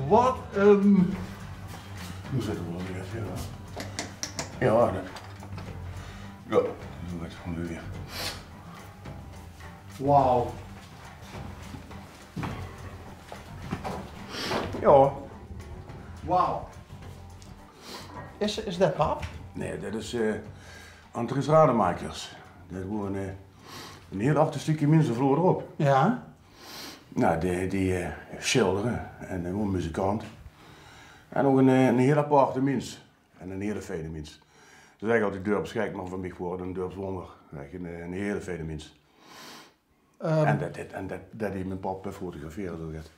wat een... Hoe zitten we dan weer? Ja, dat... Ja, dat is gewoon weer. Wauw. Ja. Wauw. Is dat pap? Nee, dat is Andries Rademakers. Dat gewoon een heel artistieke mensen vloer erop. Ja. Nou, die schilderen en een muzikant. En ook een heel aparte mens. En een hele fijne mens. Ze zeggen altijd dorpsgek, maar van mij geworden een dorpswonder. Een hele fijne mens. En dat heeft mijn pap fotograferen zo gaat.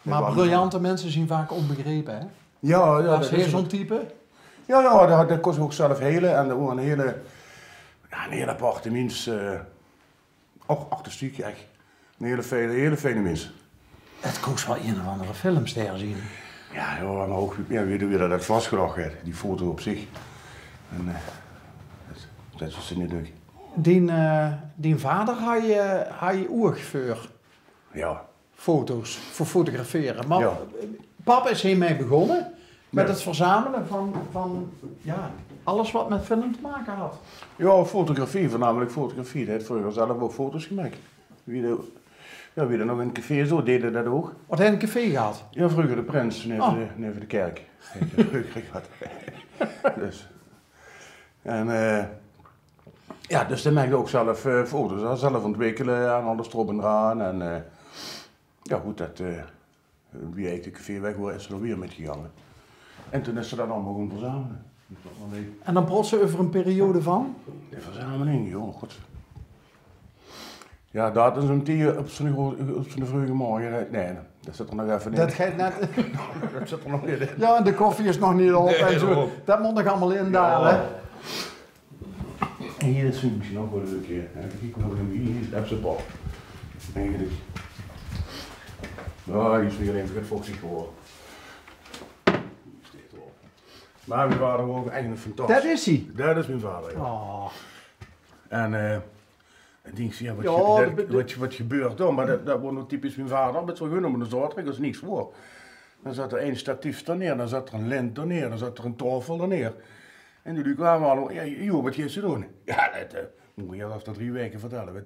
Maar briljante mensen zien vaak onbegrepen, hè? Ja, ja. Dat is zo'n type? Ja, dat kost ook zelf hele. En ook een hele aparte mens. Ook artistiek, echt. Een hele fijne mens. Het kost wel een of andere filmster zien. Ja, maar ook weer dat vastgelegd werd, die foto op zich. En dat is niet leuk. Die vader had je oergevoer. Ja. Foto's voor fotograferen. Maar Ja. pap is hiermee begonnen met Ja. het verzamelen van alles wat met film te maken had. Ja, fotografie, voornamelijk fotografie. Hij heeft vroeger zelf ook foto's gemaakt. Wie er nog in het café zo deden dat ook. Wat hij in een café gehad? Ja, vroeger de Prins, neven de kerk. Vroeger gehad. Dus. En dus hij maakte ook zelf foto's. Hij had zelf ontwikkelen aan alles erop en eraan. En ja goed, wie eigenlijk de café weg was, is er weer met gegaan. En toen is ze dat allemaal gaan verzamelen. En dan praat ze over een periode van? De verzameling, joh, god. Ja, dat is een tier op zijn vroege morgen. Nee, dat zit er nog even in. Dat gaat net... Dat zit er nog in. Ja, en de koffie is nog niet op en zo. Dat moet nog allemaal in daar, hè? En hier is het misschien ook wel een keer. Kijk nog hier is het pop. Eigenlijk. Ja, die is weer even vochtig geworden. Maar mijn vader was ook echt een fantastisch. Dat is hij. Dat is mijn vader, ja. Oh. En denk je, ja, wat gebeurt dan? Maar dat wordt nog typisch mijn vader. Met zo'n gun om een zorg, dat is niks voor. Dan zat er één statief er neer, dan zat er een lint er neer, dan zat er een tafel er neer. En die kwamen allemaal, ja joh, wat ga je doen? Ja, dat moet je after 3 weken vertellen.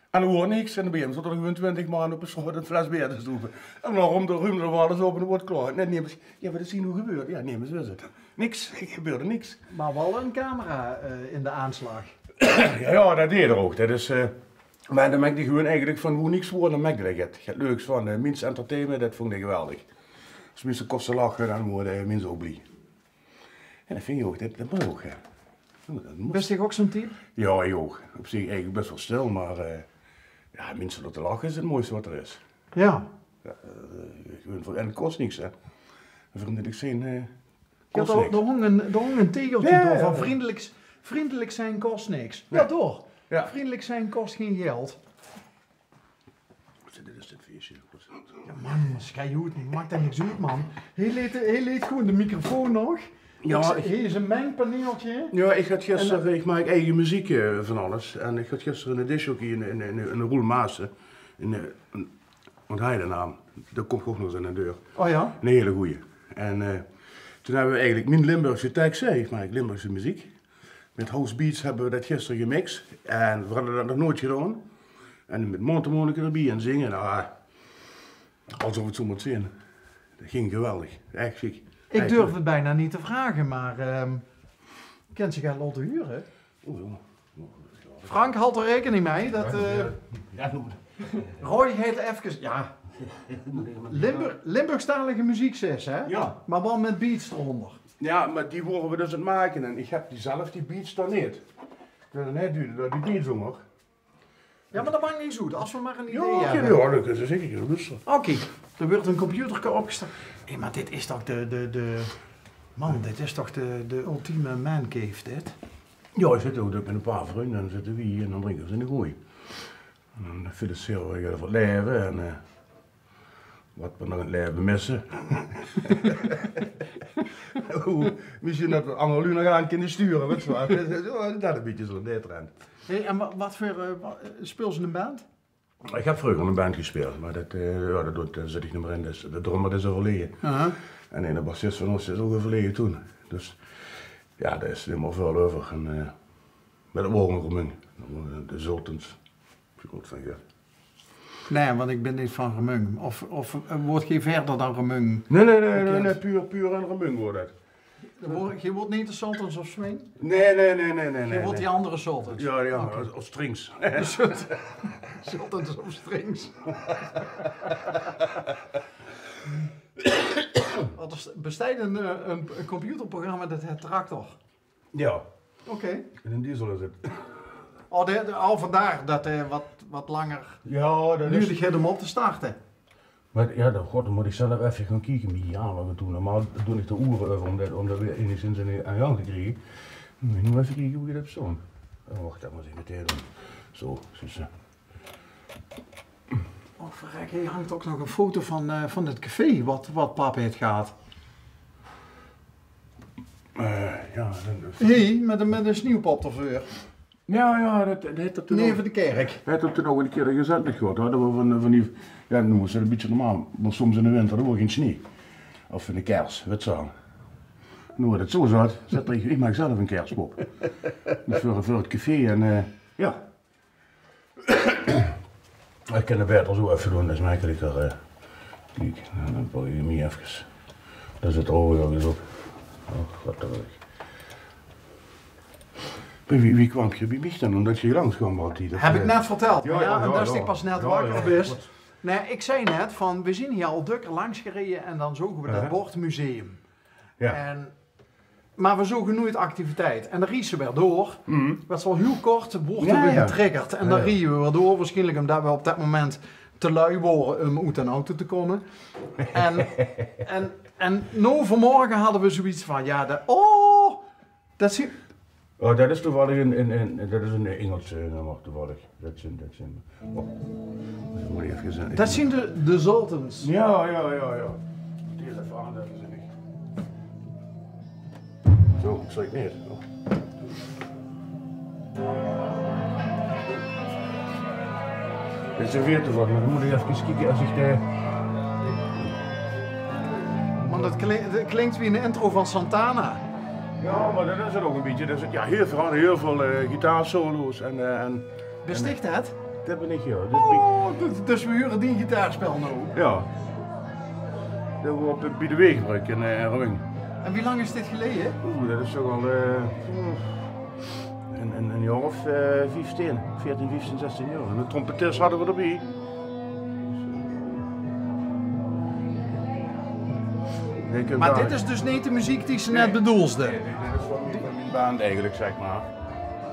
En er hoort niks. En dan begin zat er gewoon 20 man op een soort een fles bier te stoepen. En dan om de ruimte waren ze open en wordt klaar. En nemen ze, ja, wat is hier nu gebeurd? Ja, nemen ze het. Niks, er gebeurde niks. Maar wel een camera in de aanslag. Ja, dat deed er ook. Dat is, maar dan maakte ik gewoon eigenlijk van hoe niks voor, dan maakte ik het. Het leuks van mensen entertainment, dat vond ik geweldig. Als mensen kosten lachen, dan worden mensen ook blij. En dat vind je ook, dat moet ook. Best je ook zo'n type? Ja, ik ook. Op zich eigenlijk best wel stil, maar ja, mensen dat te lachen is het mooiste wat er is. Ja. En het kost niks, hè. Vriendelijk zijn Ja, kost niks. er hong een tegeltje Ja, door van ja. vriendelijk zijn kost niks. Ja. Ja, toch? Ja. Vriendelijk zijn kost geen geld. Dit is dit feestje. Ja man, schijt maakt dat niks uit man. Hij leed gewoon de microfoon nog. Ja, Hij is een mengpaneeltje. Ja, ik had gisteren, ik maak eigen muziek van alles. En ik had gisteren een disjockey in Roel Maassen. Want hij de naam, dat komt ook nog eens aan de deur. Oh ja? Een hele goeie. En toen hebben we eigenlijk mijn Limburgse tekst, ik maak Limburgse muziek. Met House Beats hebben we dat gisteren gemixt. En we hadden dat nog nooit gedaan. En met mondharmonica erbij en zingen, nou, alsof het zo moet zijn. Dat ging geweldig, echt chic. Ik durf het bijna niet te vragen, maar kent zich al te huren? Oh, ja. Frank had er rekening mee dat Ja, Roy heet even, ja, Limburgstalige muziek zes, hè? Ja. Maar wel met beats eronder. Ja, maar die worden we dus aan het maken en ik heb die beats dan niet. Ik wil het net doen, dat die beats hoor. Ja, maar dat maakt niet zo, als we maar een idee Ja, hebben. ja, dat kunnen ze zeker doen. Dus. Oké, er wordt een computer opgestart. Hé, maar dit is toch Man, dit is toch de ultieme mancave, dit? Ja, ik zit ook met een paar vrienden en dan zitten we hier en dan drinken we in de gooi. En dan filosoferen we over het leven en wat we nog in het leven missen. Misschien dat we allemaal nu nog aan kunnen sturen, weet je wel. Dat een beetje zo'n trend. Hé, en wat voor speel ze een band? Ik heb vroeger in een band gespeeld, maar dat zit ik niet meer in. Dus de drummer is overleden. En de bassist van ons is ook overleden toen. Dus ja, daar is helemaal veel over. En, met de Remung, de Sultans. Goed van je. Nee, want ik ben niet van Remung. Of wordt je verder dan Remung? Nee, puur een Remung wordt het. Je wordt niet de Sultans of Swing? Nee. Je wordt die andere Sultans? Ja, okay. Of Strings. Sultans of Strings. Er bestaat een computerprogramma dat heet Tractor. Ja. Oké. In een diesel is het. Al vandaar dat hij wat langer duurde het om op te starten. Maar ja, dan moet ik zelf even gaan kijken met die aanlangen toen. Normaal doe ik de uren over om dat weer enigszins aan gang te krijgen. Nu even kijken hoe je dat zo. Wacht, dat moet ik meteen doen. Zo, zussen. Oh verrek, hier hangt ook nog een foto van het café wat pap heeft gehad. Hé, met een sneeuwpopterveur. Ja, dat heeft er toen nee, voor de kerk. Dat heeft er toen ook een keer gezet gehad. Hadden we van die, ja, dan moest het een beetje normaal, maar soms in de winter dan wordt geen sneeuw. Of in de kers, wat zo. Nu wordt het zo zat, ik maak zelf een kerspop. Dus voor het café en ja. Ik kan de beter zo even doen, dat is makkelijker. Kijk, dan bouw je hem hier even. Daar zit er overigens op. Oh, wat terug. Wie kwam je bij mij dan, omdat je hier langs kwam altijd? Heb ik net verteld, ja, en dat is ik pas net wakker wist. Nee, ik zei net van, we zien hier al dukker langs gereden en dan zoeken we dat bord museum. Ja. Maar we zoeken nooit activiteit. En dan riezen we weer door. Dat is wel heel kort, wordt er weer getriggerd. En dan riezen we weer door, waarschijnlijk omdat we op dat moment te lui worden om uit een auto te komen. En nou vanmorgen hadden we zoiets van, dat is... Oh, dat is toevallig een Engels nummer toevallig. Dat zien de Sultans. Ja. Die is even aan, dat is niet. Zo, ik zal het neer. Dit is een veer toevallig, maar dan moet ik even kijken als ik de... Want dat klinkt wie een intro van Santana. Ja, maar dat is het ook een beetje. Er zit heel veel gitaarsolo's en... Besticht het? Dat ben ik, ja. Dus we huren die gitaarspel nou? Ja. Dat we op bij de Weegbrug in Remung. En wie lang is dit geleden? Dat is toch al een jaar of 14, 16 jaar. En de trompetist hadden we erbij. Maar dit is dus niet de muziek die ze net bedoelde? Nee, dit is van mijn band eigenlijk, zeg maar.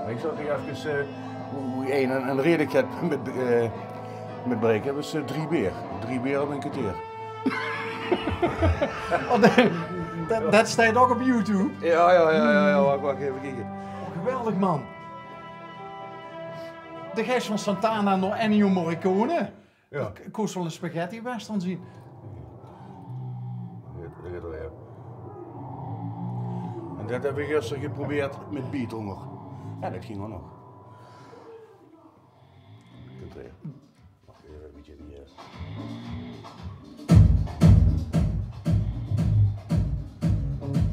Maar ik zal toch even hoe je een redelijkheid met breken. Dat is 3 beer. 3 beer op een kwartier. Dat staat ook op YouTube? Ja, wacht even kijken. Oh, geweldig man. De geest van Santana naar Ennio Morricone. Ja. Ik koos wel een spaghetti western zien. En dat heb ik gisteren geprobeerd met beathonger. Ja, dat ging wel nog. Wacht even een beetje die is.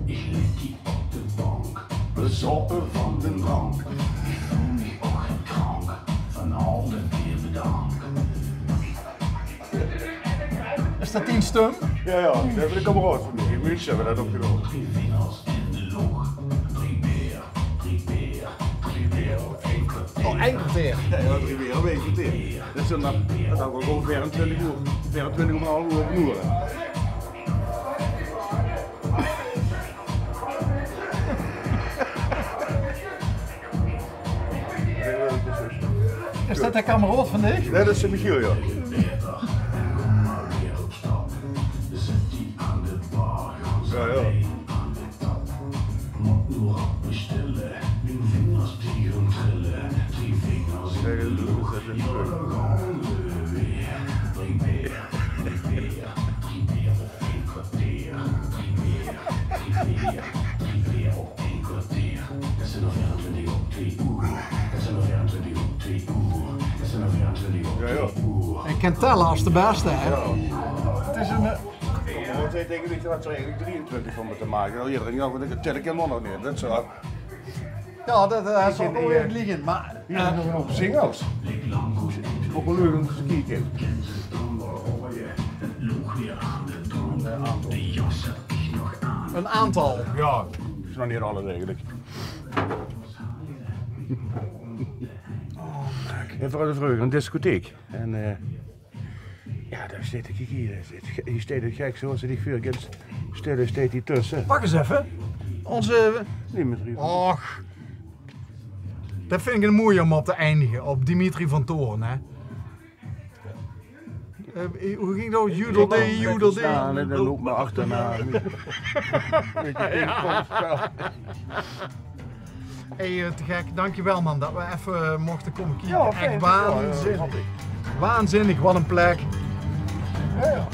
Ik lig die op de bank, bezopen van de drank. Ik voel me ochtendkrank, van al de bier bedankt. Is dat 10 stum? Ja, dat heb ik kameraad van mij. In München hebben we dat opgenomen. 3 vingers in de log, 3 beer op 1 kwartier. Oh, 1 kwartier. Ja, 3 beer op 1 kwartier. Dus dan had ik ook 24 uur, 24,5 uur op Noeren. Is dat de kameraad van dich? Nee, dat is Michiel, ja. Ja. Nur bestellen, mijn vingers die gaan trillen. 3 vingers in de lucht, weer. 3 beer op 1 kwartier. 3 beer op 1 kwartier. Dat zijn nog 24 op 2 uur. Dat zijn nog 24 op 2 uur. Dat zijn nog 24 op 2 uur. kan tellen als de beste, hè? Ja. Het is een... Wat zei tegen weet je wat, er eigenlijk 23 van me te maken. Al iedereen dacht, dat tel ik helemaal nog niet. Dat is zo. Ja, dat is wel weer liggen, maar... Hier zijn er nog singles. Ook wel leuk om te kijken. Een aantal. Ja, dat is nog niet alles eigenlijk. En vooral de vreugde, een discotheek. En ja, daar staat ik hier. Hier staat het gek zoals ze die vuur kent. Staat hier tussen. Pak eens even. Onze... Dimitri. Och. Dat vind ik een mooie om op te eindigen. Op Dimitri van Toorn, hè. Hoe ging dat? Judelde. En dan loopt me achterna. Hey, te gek. Dankjewel man dat we even mochten komen kijken. Ja, echt fijn. waanzinnig. Waanzinnig, wat een plek. Ja.